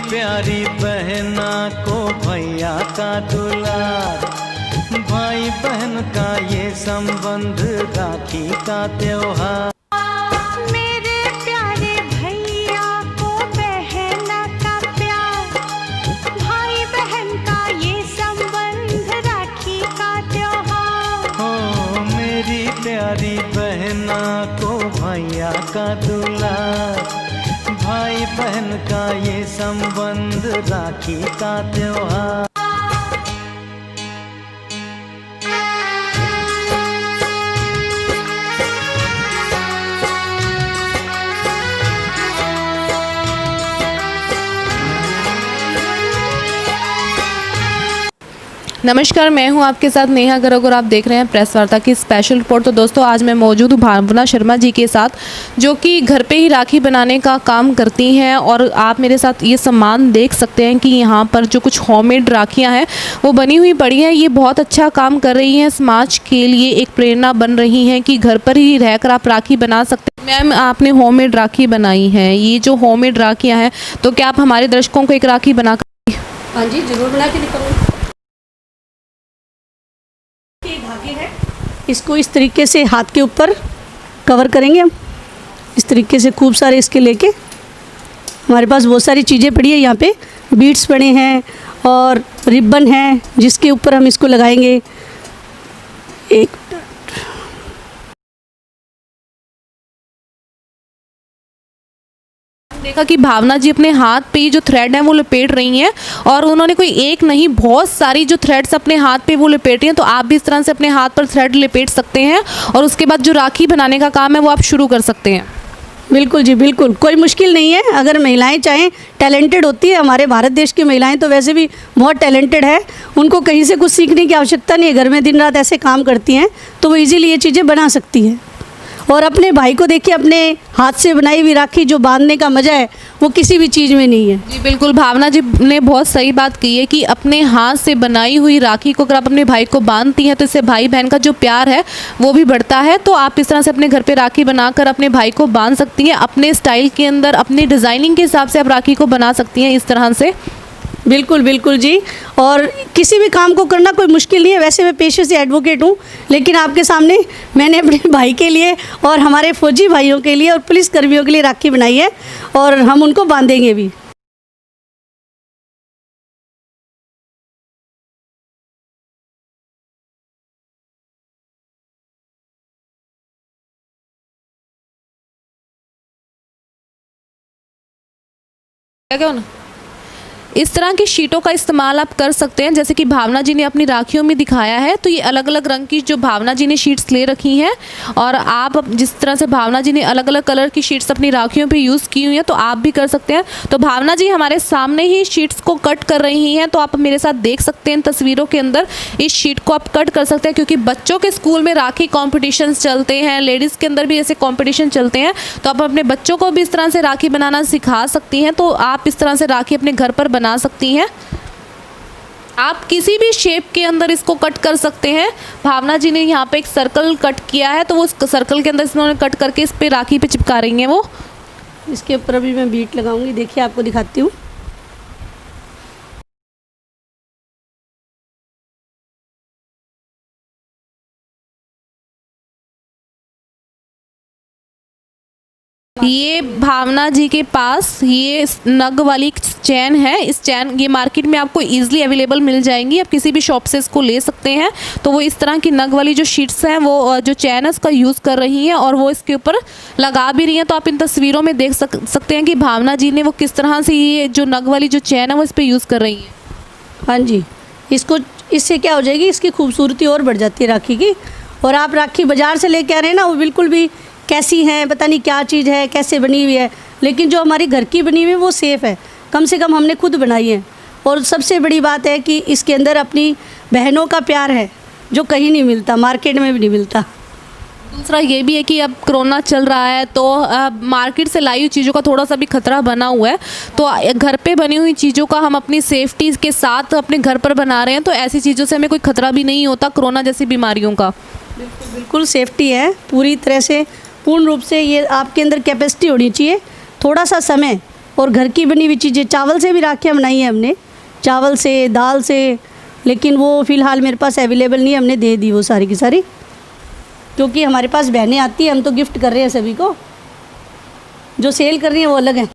प्यारी बहना को भैया का दुलार, भाई बहन का ये संबंध राखी का त्योहार। मेरे प्यारे भैया को बहना का प्यार, भाई बहन का ये संबंध राखी का त्योहार। हो मेरी प्यारी बहना को भैया का दुलार, भाई बहन का ये संबंध राखी का त्योहार। नमस्कार, मैं हूं आपके साथ नेहा गर्ग और आप देख रहे हैं प्रेस वार्ता की स्पेशल रिपोर्ट। तो दोस्तों, आज मैं मौजूद हूं भावना शर्मा जी के साथ, जो कि घर पे ही राखी बनाने का काम करती हैं। और आप मेरे साथ ये सामान देख सकते हैं कि यहाँ पर जो कुछ होममेड राखियाँ हैं वो बनी हुई पड़ी हैं। ये बहुत अच्छा काम कर रही हैं, समाज के लिए एक प्रेरणा बन रही हैं कि घर पर ही रहकर आप राखी बना सकते हैं। मैम, आपने होममेड राखी बनाई है, ये जो होममेड राखियाँ हैं, तो क्या आप हमारे दर्शकों को एक राखी बना कर? हाँ जी, जरूर बना के दिखाऊंगी। इसको इस तरीके से हाथ के ऊपर कवर करेंगे हम, इस तरीके से खूब सारे इसके लेके। हमारे पास बहुत सारी चीज़ें पड़ी है, यहाँ पे बीड्स पड़े हैं और रिबन है जिसके ऊपर हम इसको लगाएंगे। एक देखा कि भावना जी अपने हाथ पे ये जो थ्रेड है वो लपेट रही हैं, और उन्होंने कोई एक नहीं बहुत सारी जो थ्रेड्स अपने हाथ पे वो लपेट रही हैं। तो आप भी इस तरह से अपने हाथ पर थ्रेड लपेट सकते हैं और उसके बाद जो राखी बनाने का काम है वो आप शुरू कर सकते हैं। बिल्कुल जी, बिल्कुल कोई मुश्किल नहीं है। अगर महिलाएं चाहें, टैलेंटेड होती है हमारे भारत देश की महिलाएं, तो वैसे भी बहुत टैलेंटेड है, उनको कहीं से कुछ सीखने की आवश्यकता नहीं है। घर में दिन रात ऐसे काम करती हैं तो वो इजीली ये चीज़ें बना सकती हैं। और अपने भाई को देखिए, अपने हाथ से बनाई हुई राखी जो बांधने का मज़ा है वो किसी भी चीज़ में नहीं है। जी बिल्कुल, भावना जी ने बहुत सही बात की है कि अपने हाथ से बनाई हुई राखी को अगर आप अपने भाई को बांधती हैं तो इससे भाई बहन का जो प्यार है वो भी बढ़ता है। तो आप इस तरह से अपने घर पे राखी बनाकर अपने भाई को बांध सकती हैं, अपने स्टाइल के अंदर, अपनी डिज़ाइनिंग के हिसाब से आप राखी को बना सकती हैं इस तरह से। बिल्कुल बिल्कुल जी, और किसी भी काम को करना कोई मुश्किल नहीं है। वैसे मैं पेशे से एडवोकेट हूँ, लेकिन आपके सामने मैंने अपने भाई के लिए और हमारे फौजी भाइयों के लिए और पुलिस कर्मियों के लिए राखी बनाई है और हम उनको बांधेंगे भी। क्या ना, इस तरह की शीटों का इस्तेमाल आप कर सकते हैं, जैसे कि भावना जी ने अपनी राखियों में दिखाया है। तो ये अलग अलग रंग की जो भावना जी ने शीट्स ले रखी हैं, और आप जिस तरह से भावना जी ने अलग अलग कलर की शीट्स अपनी राखियों पे यूज़ की हुई हैं तो आप भी कर सकते हैं। तो भावना जी हमारे सामने ही शीट्स को कट कर रही हैं, तो आप मेरे साथ देख सकते हैं तस्वीरों के अंदर इस शीट को आप कट कर सकते हैं, क्योंकि बच्चों के स्कूल में राखी कॉम्पिटिशन चलते हैं, लेडीज़ के अंदर भी ऐसे कॉम्पिटिशन चलते हैं। तो आप अपने बच्चों को भी इस तरह से राखी बनाना सिखा सकती हैं। तो आप इस तरह से राखी अपने घर पर बना सकती हैं। आप किसी भी शेप के अंदर इसको कट कर सकते हैं। भावना जी ने यहाँ पे एक सर्कल कट किया है, तो वो सर्कल के अंदर इन्होंने कट करके इस पे राखी पे चिपका रही हैं वो। इसके ऊपर अभी मैं बीट लगाऊंगी, देखिए आपको दिखाती हूँ। ये भावना जी के पास ये नग वाली चैन है। इस चैन ये मार्केट में आपको इजीली अवेलेबल मिल जाएंगी, आप किसी भी शॉप से इसको ले सकते हैं। तो वो इस तरह की नग वाली जो शीट्स हैं, वो जो चैन है उसका यूज़ कर रही हैं और वो इसके ऊपर लगा भी रही हैं। तो आप इन तस्वीरों में देख सकते हैं कि भावना जी ने वो किस तरह से ये जो नग वाली जो चैन है वो इस पर यूज़ कर रही हैं। हाँ जी, इससे क्या हो जाएगी, इसकी खूबसूरती और बढ़ जाती है राखी की। और आप राखी बाज़ार से लेके आ रहे हैं ना, वो बिल्कुल भी कैसी है, पता नहीं क्या चीज़ है, कैसे बनी हुई है, लेकिन जो हमारी घर की बनी हुई है वो सेफ़ है। कम से कम हमने खुद बनाई है। और सबसे बड़ी बात है कि इसके अंदर अपनी बहनों का प्यार है, जो कहीं नहीं मिलता, मार्केट में भी नहीं मिलता। दूसरा ये भी है कि अब कोरोना चल रहा है, तो मार्केट से लाई हुई चीज़ों का थोड़ा सा भी खतरा बना हुआ है। तो घर पे बनी हुई चीज़ों का हम अपनी सेफ्टी के साथ अपने घर पर बना रहे हैं, तो ऐसी चीज़ों से हमें कोई खतरा भी नहीं होता कोरोना जैसी बीमारियों का। बिल्कुल बिल्कुल सेफ्टी है पूरी तरह से, पूर्ण रूप से। ये आपके अंदर कैपेसिटी होनी चाहिए, थोड़ा सा समय और घर की बनी हुई चीज़ें, चावल से भी राखियाँ बनाई हैं हमने, चावल से, दाल से, लेकिन वो फ़िलहाल मेरे पास अवेलेबल नहीं है, हमने दे दी वो सारी की सारी, क्योंकि हमारे पास बहनें आती हैं, हम तो गिफ्ट कर रहे हैं सभी को, जो सेल कर रही हैं वो अलग है।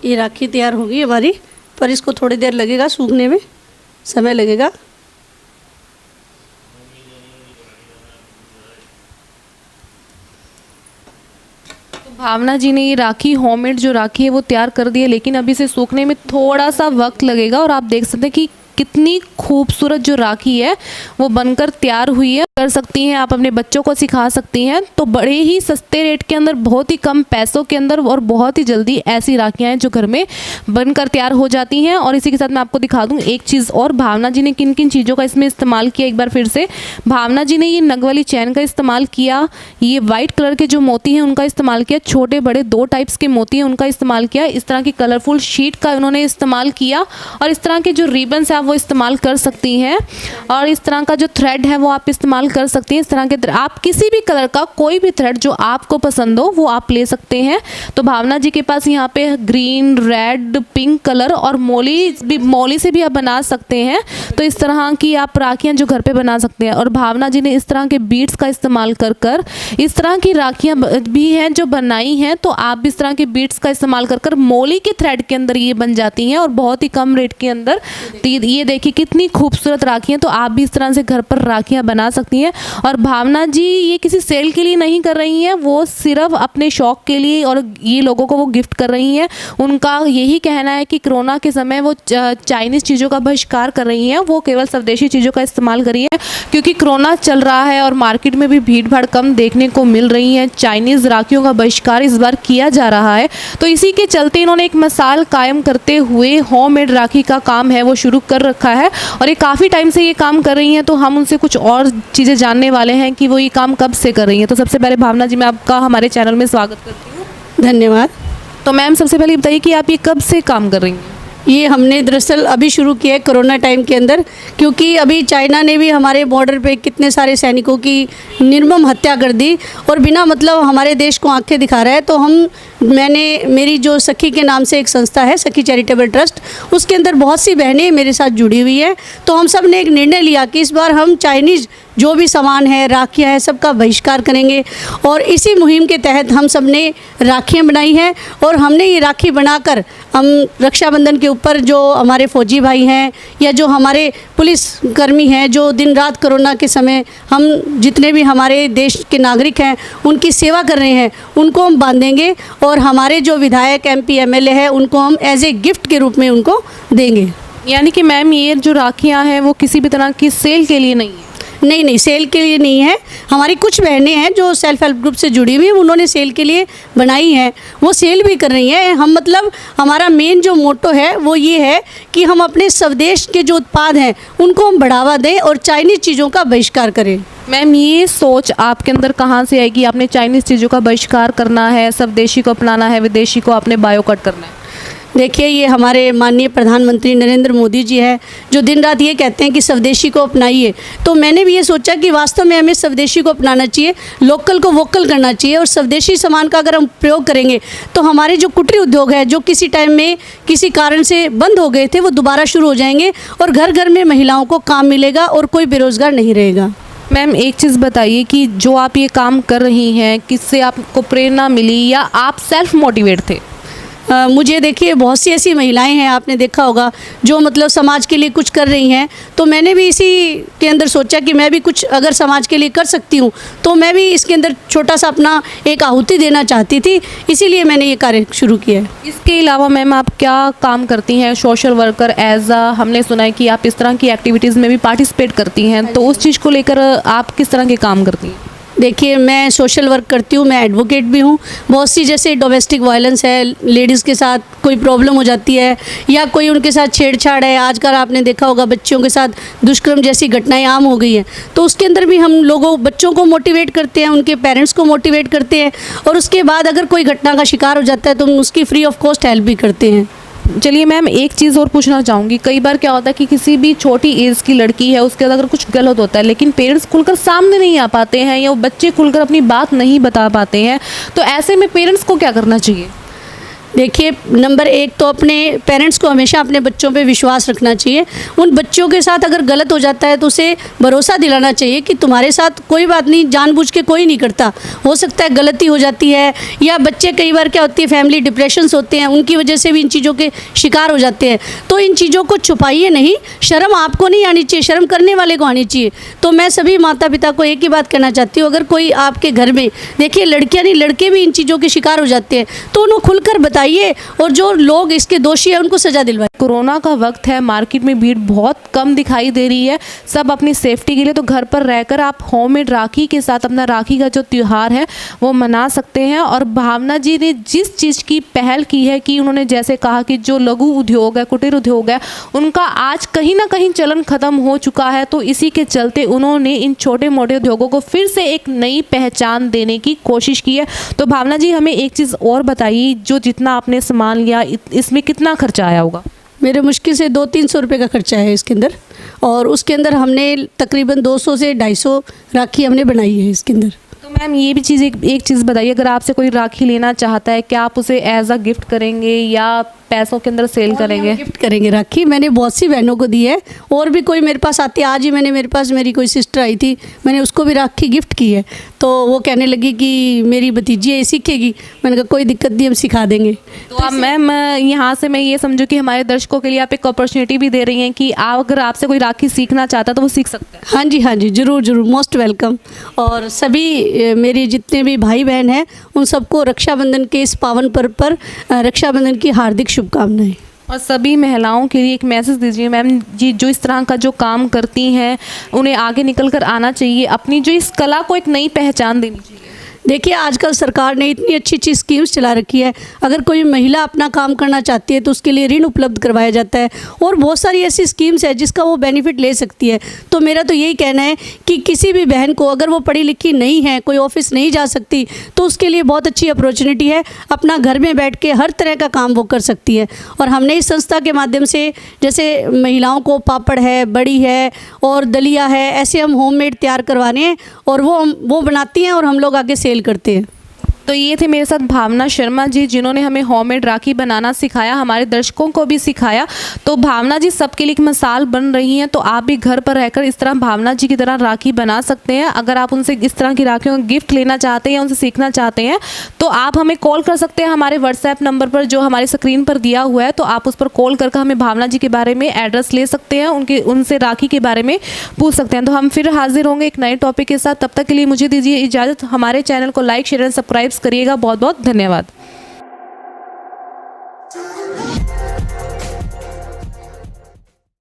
ये राखी तैयार होगी हमारी, पर इसको थोड़ी देर लगेगा सूखने में, समय लगेगा। तो भावना जी ने ये राखी, होममेड जो राखी है वो तैयार कर दी है, लेकिन अभी इसे सूखने में थोड़ा सा वक्त लगेगा। और आप देख सकते हैं कि कितनी खूबसूरत जो राखी है वो बनकर तैयार हुई है। कर सकती हैं आप, अपने बच्चों को सिखा सकती हैं। तो बड़े ही सस्ते रेट के अंदर, बहुत ही कम पैसों के अंदर और बहुत ही जल्दी ऐसी राखियाँ हैं जो घर में बनकर तैयार हो जाती हैं। और इसी के साथ मैं आपको दिखा दूँ एक चीज़ और, भावना जी ने किन किन चीज़ों का इसमें इस्तेमाल किया। एक बार फिर से भावना जी ने ये नग वाली चैन का इस्तेमाल किया, ये वाइट कलर के जो मोती हैं उनका इस्तेमाल किया, छोटे बड़े 2 टाइप्स के मोती हैं उनका इस्तेमाल किया, इस तरह की कलरफुल शीट का उन्होंने इस्तेमाल किया। और इस तरह के जो रिबन्स हैं वो इस्तेमाल कर सकती हैं, और इस तरह का जो थ्रेड है वो आप इस्तेमाल कर सकती हैं। इस तरह के आप किसी भी कलर का कोई भी थ्रेड जो आपको पसंद हो वो आप ले सकते हैं। तो भावना जी के पास यहाँ पे ग्रीन, रेड, पिंक कलर और मौली से भी आप बना सकते हैं। तो इस तरह की आप राखियाँ जो घर पे बना सकते हैं। और भावना जी ने इस तरह के बीड्स का इस्तेमाल कर कर इस तरह की राखियाँ भी हैं जो बनाई हैं। तो आप भी इस तरह के बीड्स का इस्तेमाल कर कर मौली के थ्रेड के अंदर ये बन जाती हैं और बहुत ही कम रेट के अंदर। ये देखिए कितनी खूबसूरत राखियाँ। तो आप भी इस तरह से घर पर राखियाँ बना सकती हैं। और भावना जी ये किसी सेल के लिए नहीं कर रही हैं, वो सिर्फ अपने शौक के लिए और ये लोगों को वो गिफ्ट कर रही हैं। उनका यही कहना है कि कोरोना के समय वो चाइनीज़ चीज़ों का बहिष्कार कर रही हैं, वो केवल स्वदेशी चीज़ों का इस्तेमाल करिए, क्योंकि कोरोना चल रहा है और मार्केट में भी भीड़ भाड़ कम देखने को मिल रही है। चाइनीज़ राखियों का बहिष्कार इस बार किया जा रहा है। तो इसी के चलते इन्होंने एक मिसाल कायम करते हुए होममेड राखी का काम है वो शुरू कर रखा है और ये काफ़ी टाइम से ये काम कर रही हैं, तो हम उनसे कुछ और चीज़ें जानने वाले हैं कि वो ये काम कब से कर रही हैं। तो सबसे पहले भावना जी, मैं आपका हमारे चैनल में स्वागत करती हूँ। धन्यवाद। तो मैम, सबसे पहले बताइए कि आप ये कब से काम कर रही हैं? ये हमने दरअसल अभी शुरू किया है कोरोना टाइम के अंदर, क्योंकि अभी चाइना ने भी हमारे बॉर्डर पे कितने सारे सैनिकों की निर्मम हत्या कर दी और बिना मतलब हमारे देश को आंखें दिखा रहा है। तो मेरी जो सखी के नाम से एक संस्था है, सखी चैरिटेबल ट्रस्ट, उसके अंदर बहुत सी बहनें मेरे साथ जुड़ी हुई हैं। तो हम सब ने एक निर्णय लिया कि इस बार हम चाइनीज़ जो भी सामान है, राखियाँ है, सबका बहिष्कार करेंगे। और इसी मुहिम के तहत हम सब ने राखियाँ बनाई हैं और हमने ये राखी बनाकर हम रक्षाबंधन के ऊपर जो हमारे फौजी भाई हैं या जो हमारे पुलिसकर्मी हैं, जो दिन रात कोरोना के समय हम जितने भी हमारे देश के नागरिक हैं उनकी सेवा कर रहे हैं, उनको हम बांधेंगे और हमारे जो विधायक MP MLA है उनको हम एज ए गिफ्ट के रूप में उनको देंगे। यानी कि मैम, ये जो राखियाँ हैं वो किसी भी तरह की सेल के लिए नहीं है? नहीं, सेल के लिए नहीं है। हमारी कुछ बहनें हैं जो सेल्फ हेल्प ग्रुप से जुड़ी हुई हैं, उन्होंने सेल के लिए बनाई हैं, वो सेल भी कर रही हैं। हम मतलब हमारा मेन जो मोटो है वो ये है कि हम अपने स्वदेश के जो उत्पाद हैं उनको हम बढ़ावा दें और चाइनीज़ चीज़ों का बहिष्कार करें। मैम, ये सोच आपके अंदर कहाँ से आई कि आपने चाइनीज़ चीज़ों का बहिष्कार करना है, स्वदेशी को अपनाना है, विदेशी को आपने बायोकट करना है? देखिए, ये हमारे माननीय प्रधानमंत्री नरेंद्र मोदी जी है जो दिन रात ये कहते हैं कि स्वदेशी को अपनाइए। तो मैंने भी ये सोचा कि वास्तव में हमें स्वदेशी को अपनाना चाहिए, लोकल को वोकल करना चाहिए। और स्वदेशी सामान का अगर हम प्रयोग करेंगे तो हमारे जो कुटीर उद्योग है, जो किसी टाइम में किसी कारण से बंद हो गए थे, वो दोबारा शुरू हो जाएंगे और घर घर में महिलाओं को काम मिलेगा और कोई बेरोज़गार नहीं रहेगा। मैम, एक चीज़ बताइए कि जो आप ये काम कर रही हैं, किससे आपको प्रेरणा मिली या आप सेल्फ मोटिवेट थे? मुझे देखिए, बहुत सी ऐसी महिलाएं हैं, आपने देखा होगा, जो मतलब समाज के लिए कुछ कर रही हैं। तो मैंने भी इसी के अंदर सोचा कि मैं भी कुछ अगर समाज के लिए कर सकती हूँ तो मैं भी इसके अंदर छोटा सा अपना एक आहुति देना चाहती थी, इसीलिए मैंने ये कार्य शुरू किया है। इसके अलावा मैम, आप क्या काम करती हैं? सोशल वर्कर एज हमने सुना है कि आप इस तरह की एक्टिविटीज़ में भी पार्टिसिपेट करती हैं, तो उस चीज़ को लेकर आप किस तरह के काम करती हैं? देखिए, मैं सोशल वर्क करती हूँ, मैं एडवोकेट भी हूँ। बहुत सी जैसे डोमेस्टिक वायलेंस है, लेडीज़ के साथ कोई प्रॉब्लम हो जाती है या कोई उनके साथ छेड़छाड़ है, आजकल आपने देखा होगा बच्चियों के साथ दुष्कर्म जैसी घटनाएं आम हो गई हैं, तो उसके अंदर भी हम बच्चों को मोटिवेट करते हैं, उनके पेरेंट्स को मोटिवेट करते हैं और उसके बाद अगर कोई घटना का शिकार हो जाता है तो हम उसकी फ्री ऑफ कॉस्ट हेल्प भी करते हैं। चलिए मैम, एक चीज़ और पूछना चाहूँगी। कई बार क्या होता है कि किसी भी छोटी एज की लड़की है, उसके अगर कुछ गलत होता है लेकिन पेरेंट्स खुलकर सामने नहीं आ पाते हैं या वो बच्चे खुलकर अपनी बात नहीं बता पाते हैं, तो ऐसे में पेरेंट्स को क्या करना चाहिए? देखिए, नंबर 1 तो अपने पेरेंट्स को हमेशा अपने बच्चों पे विश्वास रखना चाहिए। उन बच्चों के साथ अगर गलत हो जाता है तो उसे भरोसा दिलाना चाहिए कि तुम्हारे साथ कोई बात नहीं, जानबूझ के कोई नहीं करता, हो सकता है गलती हो जाती है। या बच्चे कई बार क्या होती है, फैमिली डिप्रेशंस होते हैं, उनकी वजह से भी इन चीज़ों के शिकार हो जाते हैं। तो इन चीज़ों को छुपाइए नहीं, शर्म आपको नहीं आनी चाहिए, शर्म करने वाले को आनी चाहिए। तो मैं सभी माता पिता को एक ही बात कहना चाहती हूँ, अगर कोई आपके घर में, देखिए लड़कियाँ नहीं लड़के भी इन चीज़ों के शिकार हो जाते हैं, तो उन्हें खुलकर बताइए और जो लोग इसके दोषी हैं उनको सजा दिलवाइए। कोरोना का वक्त है, मार्केट में भीड़ बहुत कम दिखाई दे रही है, सब अपनी सेफ्टी के लिए तो घर पर रहकर आप होममेड राखी के साथ अपना राखी का जो त्यौहार है वो मना सकते हैं। और भावना जी ने जिस चीज़ की पहल की है कि उन्होंने जैसे कहा कि जो लघु उद्योग है, कुटीर उद्योग है, उनका आज कहीं ना कहीं चलन ख़त्म हो चुका है, तो इसी के चलते उन्होंने इन छोटे मोटे उद्योगों को फिर से एक नई पहचान देने की कोशिश की है। तो भावना जी, हमें एक चीज़ और बताइए, जो जितना आपने सामान लिया इसमें कितना खर्चा आया होगा? मेरे मुश्किल से 200-300 रुपये का खर्चा है इसके अंदर, और उसके अंदर हमने तकरीबन 200 से 250 राखी हमने बनाई है इसके अंदर। तो मैम, ये भी चीज़ एक चीज़ बताइए, अगर आपसे कोई राखी लेना चाहता है, क्या आप उसे एज अ गिफ्ट करेंगे या पैसों के अंदर सेल करेंगे? गिफ्ट करेंगे राखी। मैंने बहुत सी बहनों को दी है और भी कोई मेरे पास आती है। आज ही मेरे पास मेरी कोई सिस्टर आई थी, मैंने उसको भी राखी गिफ्ट की है, तो वो कहने लगी कि मेरी भतीजी ये सीखेगी। मैंने कहा कोई दिक्कत नहीं, हम सिखा देंगे। तो अब मैम, यहाँ से मैं ये समझूँ कि हमारे दर्शकों के लिए आप एक अपॉर्चुनिटी भी दे रही हैं कि अगर आपसे कोई राखी सीखना चाहता है तो वो सीख सकता है। हाँ जी, ज़रूर, मोस्ट वेलकम। और सभी मेरे जितने भी भाई बहन हैं उन सबको रक्षाबंधन के इस पावन पर्व पर रक्षाबंधन की हार्दिक शुभकामनाएं। और सभी महिलाओं के लिए एक मैसेज दीजिए मैम जी, जो इस तरह का जो काम करती हैं उन्हें आगे निकल कर आना चाहिए, अपनी जो इस कला को एक नई पहचान देनी चाहिए। देखिए आजकल सरकार ने इतनी अच्छी अच्छी स्कीम्स चला रखी है। अगर कोई महिला अपना काम करना चाहती है तो उसके लिए ऋण उपलब्ध करवाया जाता है और बहुत सारी ऐसी स्कीम्स है जिसका वो बेनिफिट ले सकती है। तो मेरा तो यही कहना है कि किसी भी बहन को, अगर वो पढ़ी लिखी नहीं है, कोई ऑफिस नहीं जा सकती, तो उसके लिए बहुत अच्छी अपॉर्चुनिटी है। अपना घर में बैठ के हर तरह का काम वो कर सकती है। और हमने इस संस्था के माध्यम से जैसे महिलाओं को पापड़ है, बड़ी है और दलिया है, ऐसे हम होममेड तैयार करवाने हैं और वो बनाती हैं और हम लोग आगे सेल करते हैं। तो ये थे मेरे साथ भावना शर्मा जी, जिन्होंने हमें होममेड राखी बनाना सिखाया, हमारे दर्शकों को भी सिखाया। तो भावना जी सबके लिए एक मिसाल बन रही हैं। तो आप भी घर पर रहकर इस तरह भावना जी की तरह राखी बना सकते हैं। अगर आप उनसे इस तरह की राखियों का गिफ्ट लेना चाहते हैं या उनसे सीखना चाहते हैं तो आप हमें कॉल कर सकते हैं हमारे व्हाट्सएप नंबर पर जो हमारी स्क्रीन पर दिया हुआ है। तो आप उस पर कॉल करके हमें भावना जी के बारे में एड्रेस ले सकते हैं, उनसे राखी के बारे में पूछ सकते हैं। तो हम फिर हाजिर होंगे एक नए टॉपिक के साथ। तब तक के लिए मुझे दीजिए इजाज़त। हमारे चैनल को लाइक, शेयर एंड सब्सक्राइब करिएगा। बहुत बहुत धन्यवाद।